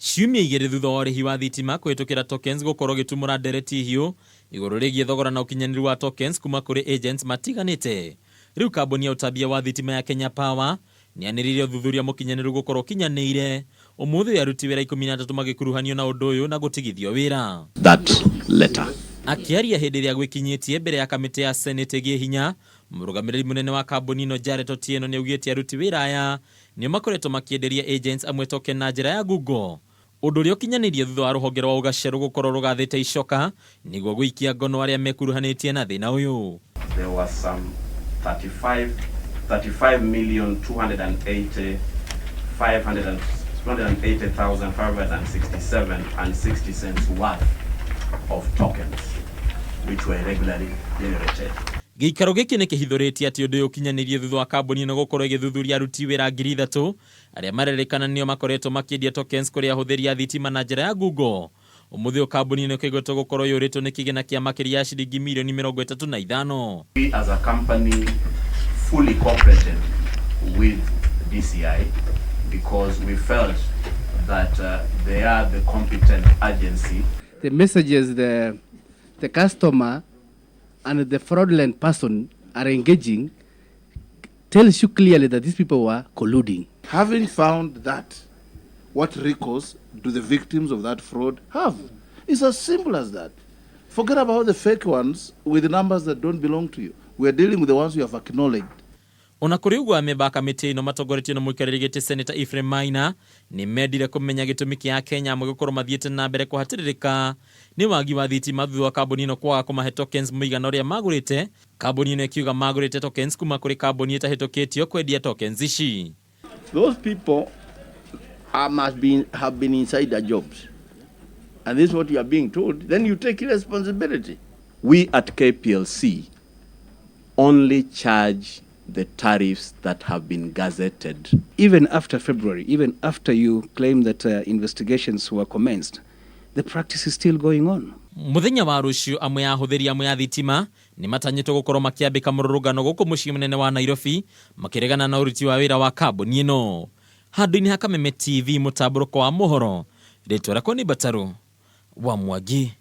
Ciumia igĩrĩ thutha wa ũrĩhi wa thitima kũhĩtũkĩra tokens gũkorwo gĩtumũra ndereti hiũ igũrũ rĩgiĩ thogora na ũkinyanĩru wa tokens kuma kũrĩ agents matiganĩte. Rĩu kambuni ya ũtambia wa thitima ya Kenya Power nĩanĩrĩire ũthuthuria mũkinyanĩru gũkorwo ũkinyanĩire, ũmũthĩ aruti wĩra 13 magĩkuruhanio na ũndũ ũyũ na gũtigithio wĩra. That letter. Akĩaria hĩndĩ ĩrĩa gwĩkinyĩtie mbere ya kamĩtĩ ya Senate ĩgiĩ hinya, mũrũgamĩrĩri mũnene wa kambuni ĩno Jared Otieno nĩaugĩte aruti wĩra aya nĩo makoretwo makĩenderia agents amwe token na njĩra ya Google. Ũndũ ũrĩa ũkinyanĩirie thutha wa rũhonge rwa ũgacerũ gũkorwo rũgathĩte icoka nĩguo gũikia ngono arĩa mekuruhanĩtie na thĩna ũyũ. There was some 35,580,567.60 worth of tokens which were regularly generated. Gĩikaro gĩkĩ nĩ kĩhithũrĩtie atĩ ũndũ ũyũ ũkinyanĩirie thutha wa kambuni ĩno gũkorwo ĩgĩthuthuria aruti wĩra 3,000 arĩa marerĩkana nĩo makoretwo makĩendia tokens kũrĩ ahũthĩri a thitima na njĩra ya Google. Ũmũthĩ kambuni ĩno ĩkaigwetwo gũkorwo yũrĩtwo nĩ kĩgĩna kĩa makĩria ya ciringi mirioni 35. We as a company fully cooperated with DCI because we felt that they are the competent agency. The messages the customer and the fraudulent person are engaging tells you clearly that these people were colluding. Having found that, what recourse do the victims of that fraud have? It's as simple as that. Forget about the fake ones with the numbers that don't belong to you. We are dealing with the ones you have acknowledged. Ona kũrĩ ũguo amemba kamĩtĩ ĩno matongoretio na mũikarĩri gĩtĩ Senator Ephraim Maina nĩ mendire kũmenya gĩtũmi kĩa Kenya amwe gũkorwo mathiĩte na mbere kũhatĩrĩrĩka nĩ wagi wa thitima thutha wa kambuni ĩno kwaga kũmahe tokens mũigana ũrĩa magũrĩte. Kambuni ĩno ĩkiuga magũrĩte tokens kuma kũrĩ kambuni ĩtahĩtũkĩtio kwendia tokens ici. Those people have been inside their jobs, and this is what you are being told. Then you take responsibility. We at KPLC only charge the tariffs that have been gazetted. Even after February, even after you claim that investigations were commenced, the practice is still going on. Mũthenya wa rũciũ amwe ya ahũthĩri amwe ya thitima nĩ matanyĩtwo gũkorwo makĩambĩka mũrũrũngano gũkũ mũciĩ mũnene wa Nairobi makĩregana na ũruti wa wĩra wa kambuni ĩno. Handũ-inĩ ha Kameme TV mũtambũrũko wa mohoro, rĩtwa rĩakwa nĩ Bataru wa Mwangi.